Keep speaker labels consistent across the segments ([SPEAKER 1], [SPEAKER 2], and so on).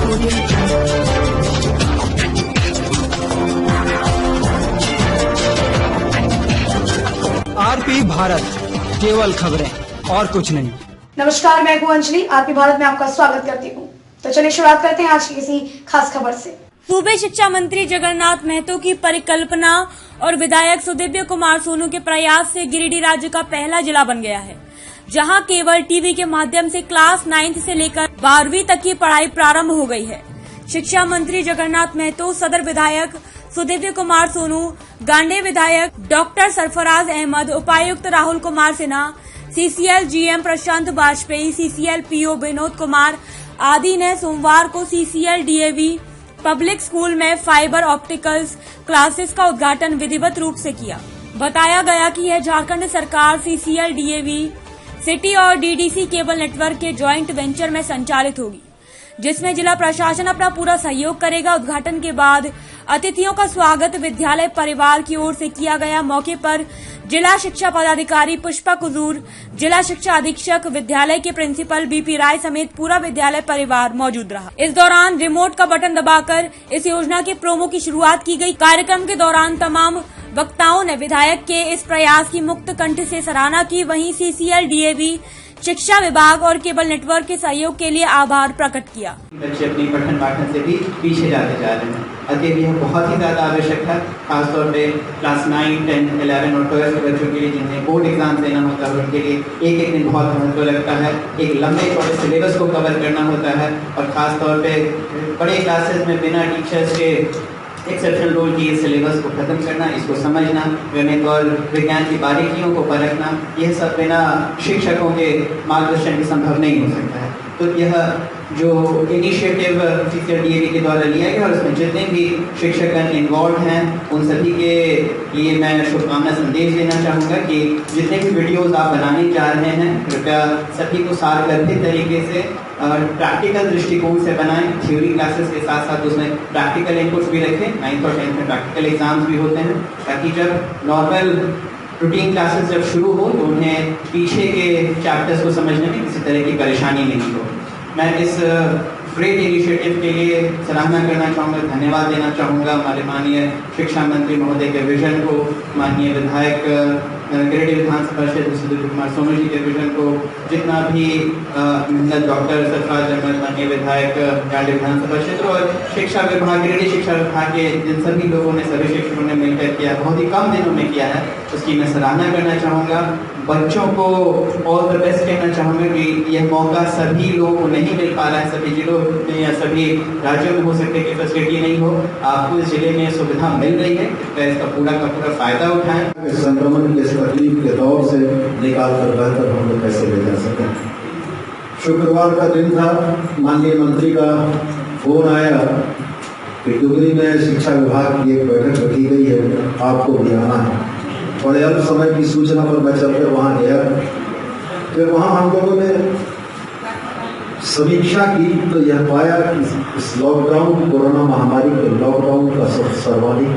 [SPEAKER 1] RP Bharat, केवल खबरें और कुछ नहीं।
[SPEAKER 2] नमस्कार, मैं हूं अंजलि। आरपी भारत में आपका स्वागत करती हूं। तो चलिए शुरुआत करते हैं आज की किसी खास खबर से।
[SPEAKER 3] सूबे शिक्षा मंत्री जगन्नाथ महतो की परिकल्पना और विधायक सुदिव्य कुमार सोनू के प्रयास से गिरिडीह राज्य का पहला जिला बन गया है, जहां केवल टीवी के माध्यम से क्लास 9 से लेकर 12वीं तक की पढ़ाई प्रारंभ हो गई है। शिक्षा मंत्री जगन्नाथ महतो, सदर विधायक सुदिव्य कुमार सोनू, गांडे विधायक डॉक्टर सरफराज अहमद, उपायुक्त राहुल कुमार सिन्हा, सीसीएल जीएम प्रशांत वाजपेयी, सीसीएल पीओ विनोद कुमार आदि ने सोमवार को सीसीएल डीएवी पब्लिक स्कूल में फाइबर ऑप्टिकल्स क्लासेस का उद्घाटन विधिवत रूप से किया। बताया गया कि यह झारखंड सरकार, सीसीएल डीएवी, सिटी और डीडीसी केबल नेटवर्क के ज्वाइंट वेंचर में संचालित होगी, जिसमें जिला प्रशासन अपना पूरा सहयोग करेगा। उद्घाटन के बाद अतिथियों का स्वागत विद्यालय परिवार की ओर से किया गया। मौके पर जिला शिक्षा पदाधिकारी पुष्पा कुजूर, जिला शिक्षा अधीक्षक, विद्यालय के प्रिंसिपल बीपी राय समेत पूरा विद्यालय परिवार मौजूद रहा। इस दौरान रिमोट का बटन दबाकर इस योजना के प्रोमो की शुरुआत की गई। कार्यक्रम के दौरान तमाम वक्ताओं ने विधायक के इस प्रयास की मुक्त कंठ से सराहना की। वहीं सीसीएल डीएवी, शिक्षा विभाग और केबल नेटवर्क के सहयोग के लिए आभार प्रकट किया।
[SPEAKER 4] बच्चे अपनी पठन पाठन से भी पीछे जाते जा रहे हैं, अतः यह बहुत ही ज्यादा आवश्यक है, खासतौर पे क्लास 9, 10, 11 और 12 के बच्चों के लिए जिन्हें बोर्ड एग्जाम देना होता है, उनके लिए एक एक दिन बहुत महत्व लगता है। एक लंबे चौड़े सिलेबस को कवर करना होता है और खासतौर पे बड़े क्लासेस में बिना टीचर्स के एक्सेप्शनल रोल की सिलेबस को खत्म करना, इसको समझना, गणित और विज्ञान की बारीकियों को परखना, यह सब बिना शिक्षकों के मार्गदर्शन के संभव नहीं हो सकता है। तो यह जो इनिशिएटिव सीसीएल डीएवी के द्वारा लिया गया और उसमें जितने भी शिक्षक इन्वॉल्व हैं उन सभी के लिए मैं शुभकामना संदेश देना चाहूँगा कि जितने भी वीडियोस आप बनाने जा रहे हैं, कृपया सभी को सारगर्भित तरीके से प्रैक्टिकल दृष्टिकोण से बनाएं। थ्योरी क्लासेस के साथ साथ उसमें प्रैक्टिकल इनपुट्स भी रखें। 9th और 10th में प्रैक्टिकल एग्जाम्स भी होते हैं, ताकि जब नॉर्मल रूटीन क्लासेस जब शुरू हो तो उन्हें पीछे के चैप्टर्स को समझने में किसी तरह की परेशानी नहीं हो। मैं इस ग्रेट इनिशिएटिव के लिए सराहना करना चाहूँगा, धन्यवाद देना चाहूँगा हमारे माननीय शिक्षा मंत्री महोदय के विजन को, माननीय विधायक गिरिडीह विधानसभा क्षेत्र सुदिव्य कुमार सोनू जी के विजन को, जितना भी डॉक्टर सरफराज अहमद, माननीय विधायक गांडे विधानसभा क्षेत्र और शिक्षा विभाग, गिरिडीह शिक्षा विभाग के जिन सभी लोगों ने, सभी शिक्षकों ने मिलकर किया, बहुत ही कम दिनों में किया है, उसकी मैं सराहना करना चाहूँगा। बच्चों को ऑल द बेस्ट कहना चाहूँगा कि यह मौका सभी लोगों को नहीं मिल पा रहा है, सभी जिलों में या सभी राज्यों में हो सकते कि फैसिलिटी नहीं हो, आपको इस जिले में सुविधा मिल रही है, इसका पूरा का पूरा फायदा उठाएं।
[SPEAKER 5] संक्रमण के तकलीफ के दौर से निकाल कर बेहतर हम लोग कैसे ले जा सकें। शुक्रवार का दिन था, माननीय मंत्री का फोन आया कि डुगरी में शिक्षा विभाग की एक बैठक रखी गई है, आपको भी आना है। बड़े अल्प समय की सूचना पर मैं चलकर वहाँ गया। फिर वहाँ हम लोगों ने समीक्षा की तो यह पाया कि इस लॉकडाउन, कोरोना महामारी के लॉकडाउन का सर्वाधिक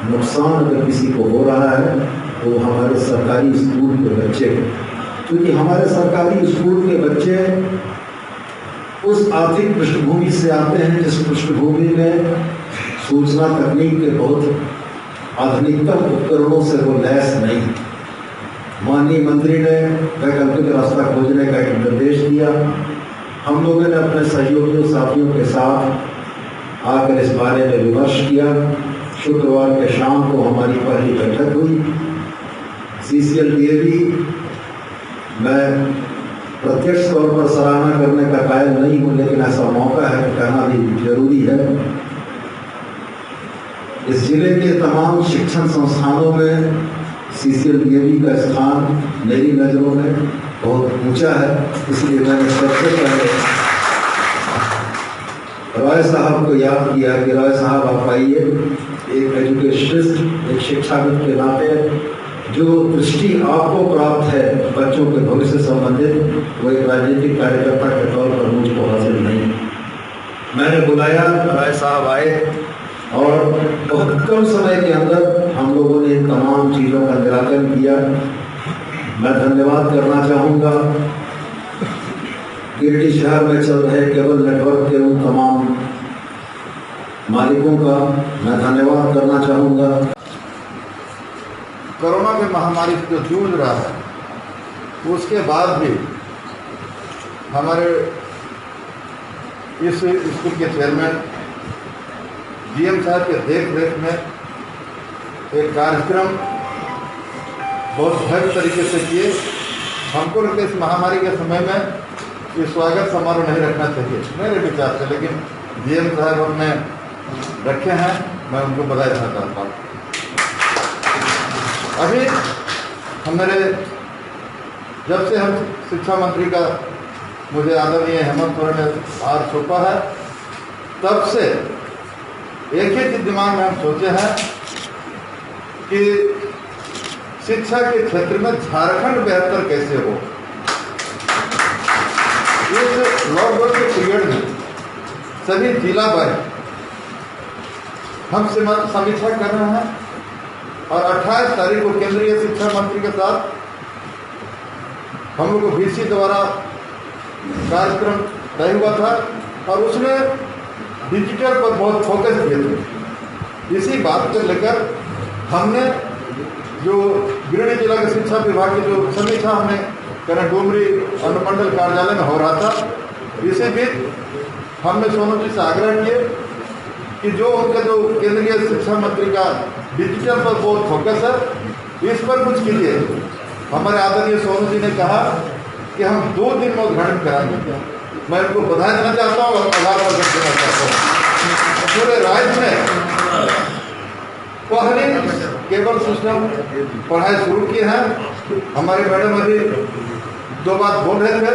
[SPEAKER 5] नुकसान अगर किसी को हो रहा है तो हमारे सरकारी स्कूल के बच्चे, क्योंकि हमारे सरकारी स्कूल के बच्चे उस आर्थिक पृष्ठभूमि से आते हैं जिस पृष्ठभूमि में सूचना तकनीक के बहुत आधुनिकतम उपकरणों से वो लैस नहीं। माननीय मंत्री ने वैकल्पिक रास्ता खोजने का एक निर्देश दिया। हम लोगों ने अपने सहयोगियों, साथियों के साथ आकर इस बारे में विमर्श किया। शुक्रवार के शाम को हमारी पहली बैठक हुई। सीसीएल डीएवी मैं प्रत्यक्ष तौर पर सराहना करने का कायल नहीं हूँ, लेकिन ऐसा मौका है कि कहना भी जरूरी है। इस जिले के तमाम शिक्षण संस्थानों में सीसीएल डीएवी का स्थान मेरी नजरों में बहुत ऊंचा है, इसलिए मैंने सबसे पहले रॉय साहब को याद किया कि रॉय साहब आप आइए, एक एजुकेशनिस्ट, एक शिक्षाविद के नाते जो दृष्टि आपको प्राप्त है बच्चों के भविष्य से संबंधित, वो एक राजनीतिक कार्यकर्ता के तौर पर मुझको हासिल नहीं। मैंने बुलाया, रॉय साहब आए और बहुत कम समय के अंदर हम लोगों ने इन तमाम चीज़ों का निराकरण किया। मैं धन्यवाद करना चाहूँगा गिरिडीह शहर में चल रहे केबल नेटवर्क के उन तमाम मालिकों का मैं धन्यवाद करना चाहूँगा।
[SPEAKER 6] कोरोना की महामारी से जो जूझ रहा है, उसके बाद भी हमारे इस स्कूल के चेयरमैन डीएम साहब के देख रेख में एक कार्यक्रम बहुत भव्य तरीके से किए। हमको लगता है इस महामारी के समय में ये स्वागत समारोह नहीं रखना चाहिए मेरे विचार से, लेकिन डीएम साहब हमने रखे हैं, मैं उनको बधाई देना चाहता हूँ। अभी जब से हम शिक्षा मंत्री का मुझे आदरणीय हेमंत सोरेन ने आर सौंपा है, तब से एक ही चीज दिमाग में हम सोचे हैं कि शिक्षा के क्षेत्र में झारखंड बेहतर कैसे हो। इस लॉकडाउन के पीरियड में सभी जिला वार हम समीक्षा कर रहे हैं और 28 तारीख को केंद्रीय शिक्षा मंत्री के साथ हम लोग को VC द्वारा कार्यक्रम तय हुआ था और उसने डिजिटल पर बहुत फोकस किए थे। इसी बात को लेकर हमने जो गिरिडीह जिला के शिक्षा विभाग की जो समीक्षा हमने करें डुमरी अनुमंडल कार्यालय में हो रहा था, इसी बीच हमने सोनू जी से आग्रह किए कि जो उनका जो केंद्रीय शिक्षा मंत्री का डिजिटल पर बहुत फोकस है, इस पर कुछ कीजिए। हमारे आदरणीय सोनू जी ने कहा कि हम 2 दिन में उद्घाटन कराएंगे। मैं उनको बधाई देना चाहता हूँ और आभार प्रकट करना चाहता हूँ। पूरे राज्य में पहले केबल सिस्टम पढ़ाई शुरू की है। हमारे मैडम अभी 2 बात बोल रहे थे,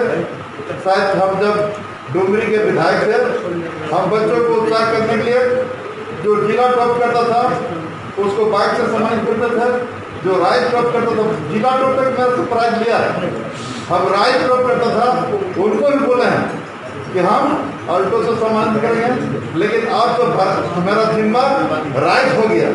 [SPEAKER 6] शायद हम जब डुमरी के विधायक थे, हम बच्चों को उत्साह करने के लिए जो जिला टॉप करता था उसको बाइक से सम्मानित करते थे, जो राज्य टॉप करता था जिला टॉप तक मेरे से प्राइज लिया है। हम राज्य टॉप करता था उनको भी बोले हैं कि हम अल्टो से सम्मानित करेंगे, लेकिन अब तो मेरा जिम्मा राज्य हो गया।